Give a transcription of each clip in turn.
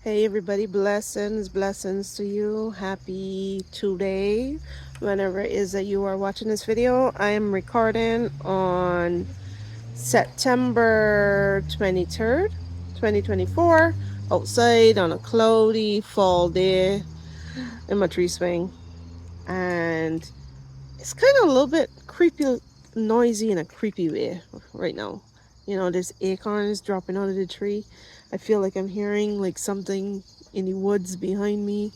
Hey everybody, blessings to you. Happy today. Whenever it is that you are watching this video, I am recording on September 23rd, 2024, outside on a cloudy fall day in my tree swing. And it's kind of a little bit creepy, noisy in a creepy way right now. There's acorns dropping out of the tree. I feel like I'm hearing like something in the woods behind me.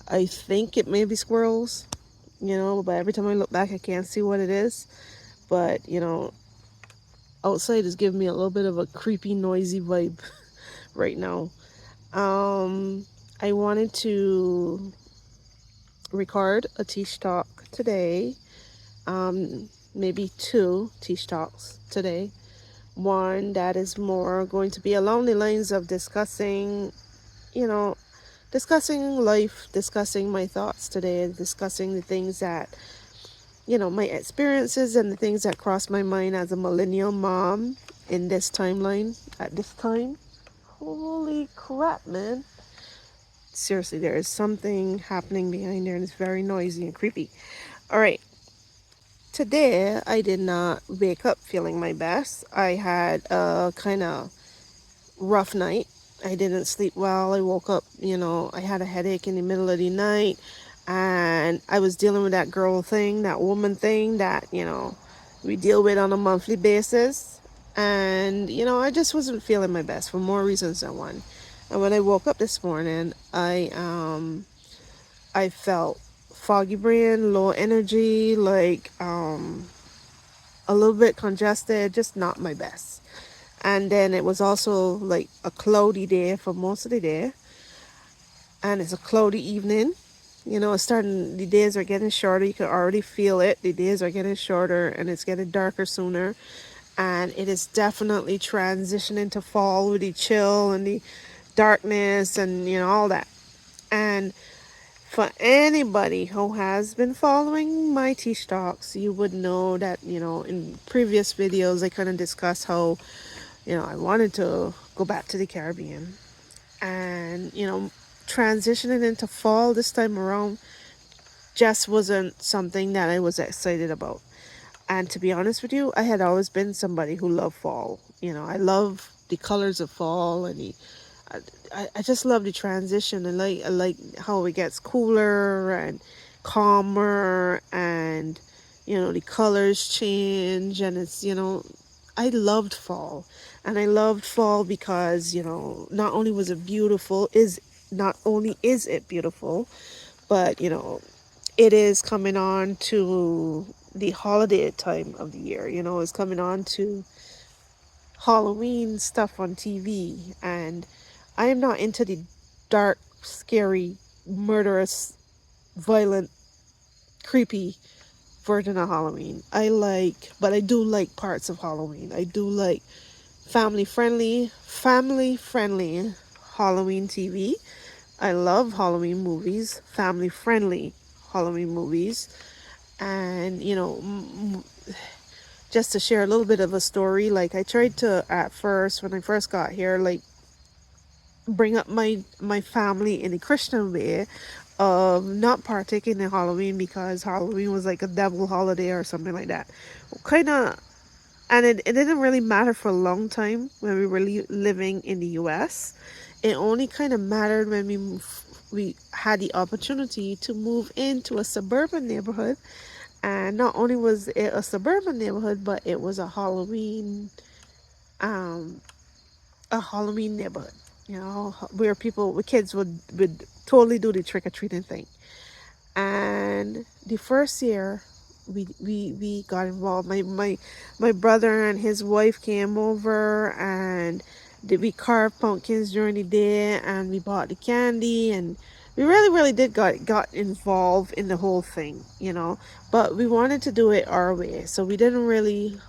I think it may be squirrels, but every time I look back, I can't see what it is. But, outside is giving me a little bit of a creepy, noisy vibe right now. I wanted to record a Teach Talk today, maybe two Teach Talks today. One that is more going to be along the lines of you know, discussing life, discussing my thoughts today, discussing the things that, my experiences and the things that cross my mind as a millennial mom in this timeline at this time. Holy crap, man. Seriously, there is something happening behind there and it's very noisy and creepy. All right. Today, I did not wake up feeling my best. I had a kind of rough night. I didn't sleep well. I woke up, I had a headache in the middle of the night and I was dealing with that girl thing, that woman thing that, we deal with on a monthly basis. And, I just wasn't feeling my best for more reasons than one. And when I woke up this morning, I felt foggy brain, low energy, like a little bit congested, just not my best. And then it was also like a cloudy day for most of the day. And it's a cloudy evening. It's starting, the days are getting shorter. You can already feel it. The days are getting shorter and it's getting darker sooner. And it is definitely transitioning to fall with the chill and the darkness and, all that. And for anybody who has been following my Teach Talks, you would know that, in previous videos, I kind of discussed how I wanted to go back to the Caribbean. And, transitioning into fall this time around just wasn't something that I was excited about. And to be honest with you, I had always been somebody who loved fall. I love the colors of fall and I just love the transition. I like how it gets cooler and calmer and the colors change and it's I loved fall. And I loved fall because not only was it beautiful, is not only is it beautiful, but it is coming on to the holiday time of the year. It's coming on to Halloween stuff on TV, and I am not into the dark, scary, murderous, violent, creepy version of Halloween. But I do like parts of Halloween. I do like family friendly Halloween TV. I love Halloween movies, family friendly Halloween movies. And just to share a little bit of a story, like I tried to at first when I first got here, like bring up my family in a Christian way of not partaking in Halloween because Halloween was like a devil holiday or something like that. Kind of, and it didn't really matter for a long time when we were living in the US. It only kind of mattered when we had the opportunity to move into a suburban neighborhood. And not only was it a suburban neighborhood, but it was um, a Halloween neighborhood. Where kids would totally do the trick or treating thing. And the first year, we got involved. My brother and his wife came over, and we carved pumpkins during the day, and we bought the candy, and we really did got involved in the whole thing. But we wanted to do it our way, so we didn't really.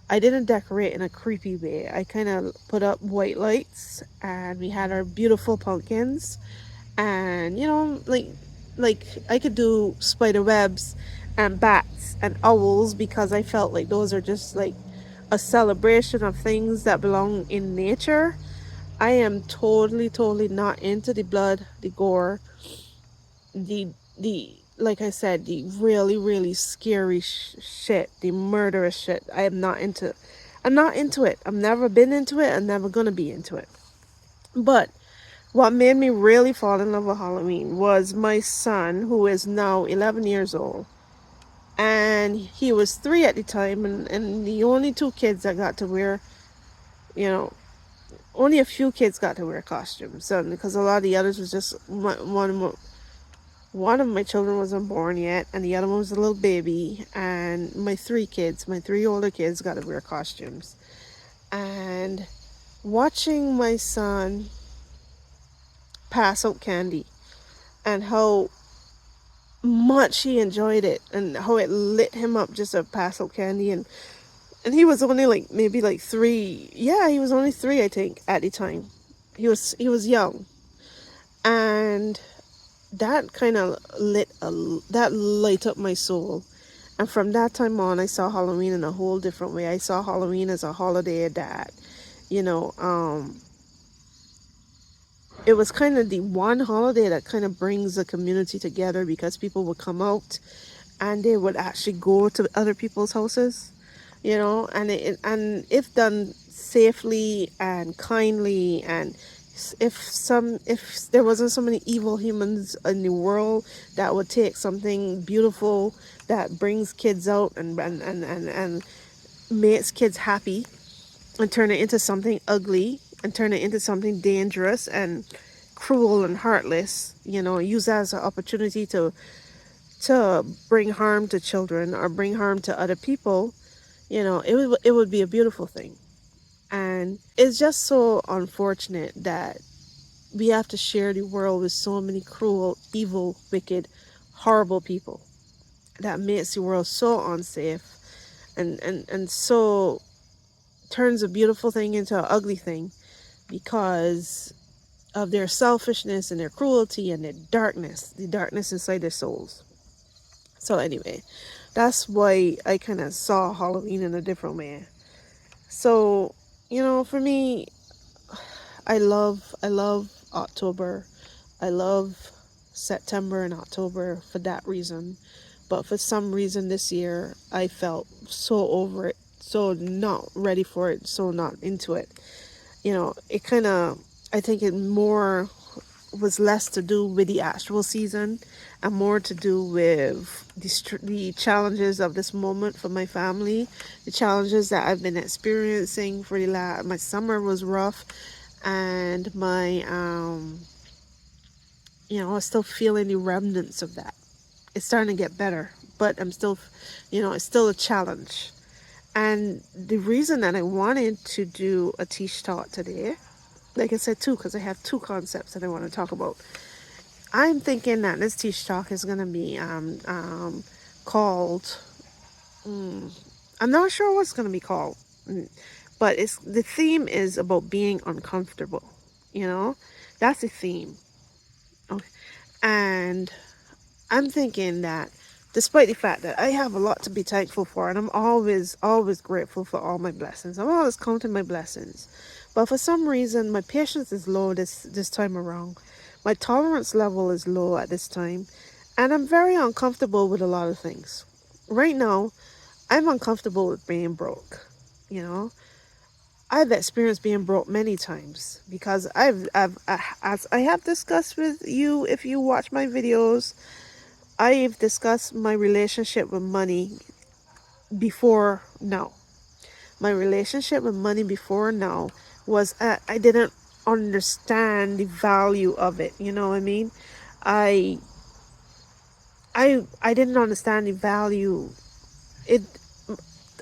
I didn't decorate in a creepy way. I kind of put up white lights, and we had our beautiful pumpkins, and like I could do spider webs and bats and owls because I felt like those are just like a celebration of things that belong in nature. I am totally, totally not into the blood, the gore, the like I said, the really, really scary shit, the murderous shit. I am not into. I'm not into it. I've never been into it. I'm never gonna be into it. But what made me really fall in love with Halloween was my son, who is now 11 years old. And he was 3 at the time, and the only two kids that got to wear, you know, only a few kids got to wear costumes. So, because a lot of the others was just one of my children wasn't born yet, and the other one was a little baby. And my 3 kids, my 3 older kids, got to wear costumes. And watching my son pass out candy and how much he enjoyed it and how it lit him up just to pass out candy, and he was only like maybe like 3. Yeah, he was only 3, I think, at the time. He was young, and that kind of light up my soul. And from that time on, I saw Halloween in a whole different way. I saw Halloween as a holiday that, you know, it was kind of the one holiday that kind of brings the community together, because people would come out and they would actually go to other people's houses, and if done safely and kindly, and if there wasn't so many evil humans in the world, that would take something beautiful that brings kids out and makes kids happy, and turn it into something ugly, and turn it into something dangerous and cruel and heartless, use that as an opportunity to bring harm to children or bring harm to other people. It would be a beautiful thing. And it's just so unfortunate that we have to share the world with so many cruel, evil, wicked, horrible people that makes the world so unsafe, and so turns a beautiful thing into an ugly thing, because of their selfishness and their cruelty and their darkness, the darkness inside their souls. So anyway, that's why I kind of saw Halloween in a different way. So, for me, I love October. I love September and October for that reason. But for some reason this year, I felt so over it, so not ready for it, so not into it. It kind of, I think it more was less to do with the actual season and more to do with the challenges of this moment for my family, the challenges that I've been experiencing for my summer was rough, and I'm still feeling the remnants of that. It's starting to get better, but I'm still, it's still a challenge. And the reason that I wanted to do a teach talk today, like I said, too, because I have 2 concepts that I want to talk about. I'm thinking that this teach talk is going to be called, I'm not sure what's going to be called, but the theme is about being uncomfortable. That's the theme. Okay. And I'm thinking that despite the fact that I have a lot to be thankful for, and I'm always, always grateful for all my blessings, I'm always counting my blessings. But for some reason, my patience is low this time around. My tolerance level is low at this time, and I'm very uncomfortable with a lot of things. Right now, I'm uncomfortable with being broke. You know, I've experienced being broke many times because as I have discussed with you, if you watch my videos, I've discussed my relationship with money before now. My relationship with money before now was I didn't understand the value of it. You know what I mean? I I didn't understand the value. It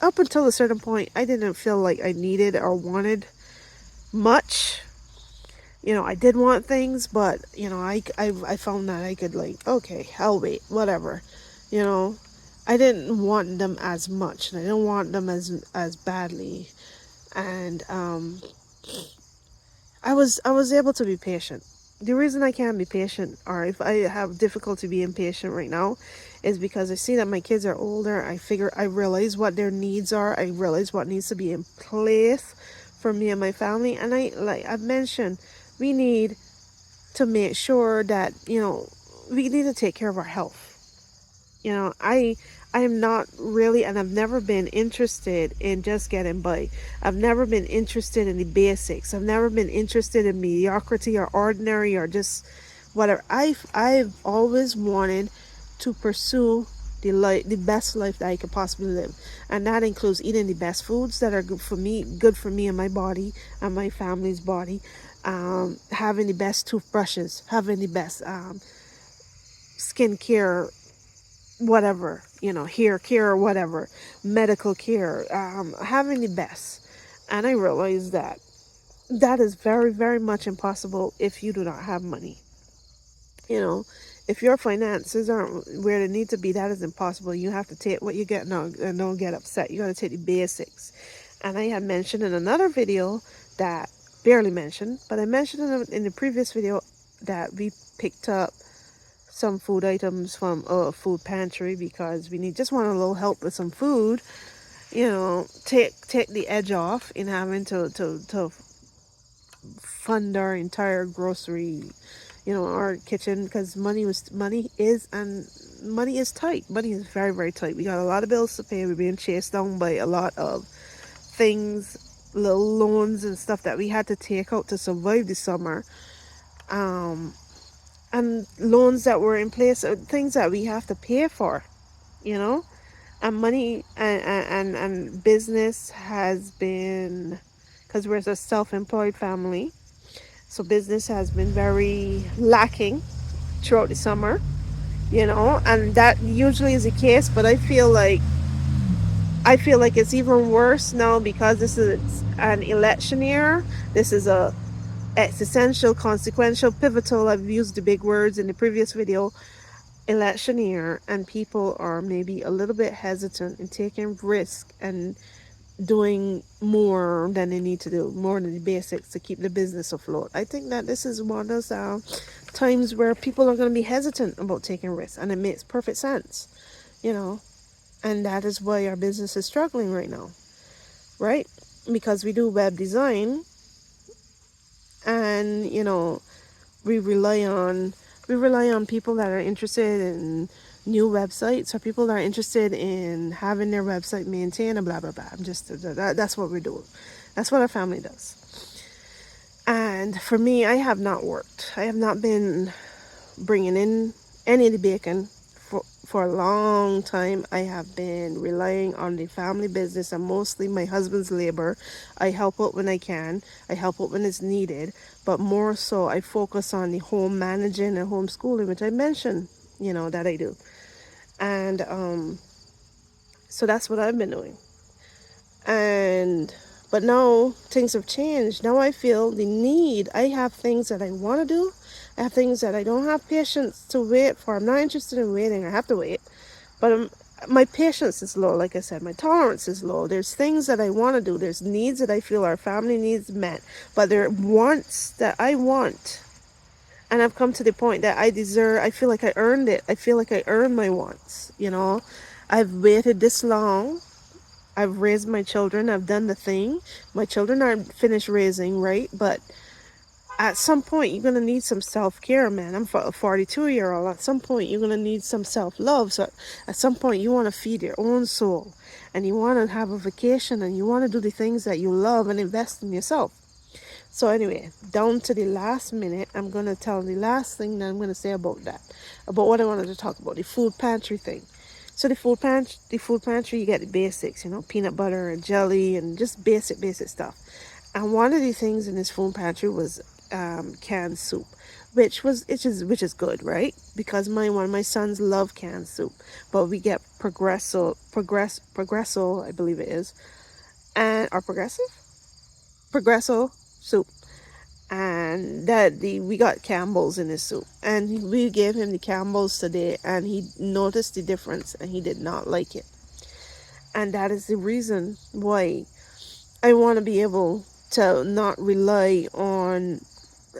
Up until a certain point, I didn't feel like I needed or wanted much. I did want things, but I found that I could, like, okay, I'll wait, whatever. You know, I didn't want them as much, and I didn't want them as badly, and I was able to be patient. The reason I can't be patient, or if I have difficulty being patient right now, is because I see that my kids are older. I realize what their needs are. I realize what needs to be in place for me and my family. And like I've mentioned, we need to make sure that, we need to take care of our health. I am not really, and I've never been interested in just getting by. I've never been interested in the basics. I've never been interested in mediocrity or ordinary or just whatever. I've always wanted to pursue the best life that I could possibly live, and that includes eating the best foods that are good for me and my body and my family's body. Having the best toothbrushes, having the best skincare, whatever, hair care or whatever, medical care, having the best. And I realize that that is very, very much impossible if you do not have money. you know if your finances aren't where they need to be, that is impossible. You have to take what you get now and don't get upset. You got to take the basics. And I had mentioned in another video, that barely mentioned, but I mentioned in the previous video, that we picked up some food items from a food pantry because we just want a little help with some food. Take the edge off in having to fund our entire grocery, our kitchen, because money is tight. Money is very, very tight. We got a lot of bills to pay. We're being chased down by a lot of things, little loans and stuff that we had to take out to survive the summer. And loans that were in place, things that we have to pay for, you know and money and business has been, because we're a self-employed family, so business has been very lacking throughout the summer, and that usually is the case. But I feel like it's even worse now because this is an election year. This is a existential, consequential, pivotal, I've used the big words in the previous video, election year, and people are maybe a little bit hesitant in taking risk and doing more than they need to do, more than the basics to keep the business afloat. I think that this is one of those times where people are going to be hesitant about taking risks, and it makes perfect sense, you know, and that is why our business is struggling right now, right? Because we do web design, and we rely on people that are interested in new websites, or people that are interested in having their website maintained and blah blah blah. That's what we're doing. That's what our family does. And for me, I have not worked. I have not been bringing in any of the bacon for a long time. I have been relying on the family business and mostly my husband's labor. I help out when I can. I help out when it's needed. But more so, I focus on the home managing and homeschooling, which I mentioned, that I do. And so that's what I've been doing. And but now things have changed. Now I feel the need. I have things that I want to do. I have things that I don't have patience to wait for. I'm not interested in waiting. I have to wait. But my patience is low. Like I said, my tolerance is low. There's things that I want to do. There's needs that I feel our family needs met. But there are wants that I want. And I've come to the point that I feel like I earned it. I feel like I earned my wants. I've waited this long. I've raised my children. I've done the thing. My children aren't finished raising, right? But at some point, you're going to need some self-care, man. I'm a 42-year-old. At some point, you're going to need some self-love. So at some point, you want to feed your own soul. And you want to have a vacation. And you want to do the things that you love and invest in yourself. So anyway, down to the last minute, I'm going to tell the last thing that I'm going to say about that. About what I wanted to talk about, the food pantry thing. So the food pantry, you get the basics, peanut butter and jelly and just basic stuff. And one of the things in this food pantry was canned soup, which is good, right? Because one of my sons love canned soup, but we get Progresso, I believe it is, and or Progresso soup, and we got Campbell's in his soup, and we gave him the Campbell's today, and he noticed the difference, and he did not like it. And that is the reason why I want to be able to not rely on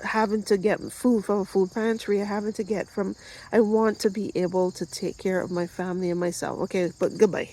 having to get food from a food pantry, I want to be able to take care of my family and myself. Okay, but goodbye.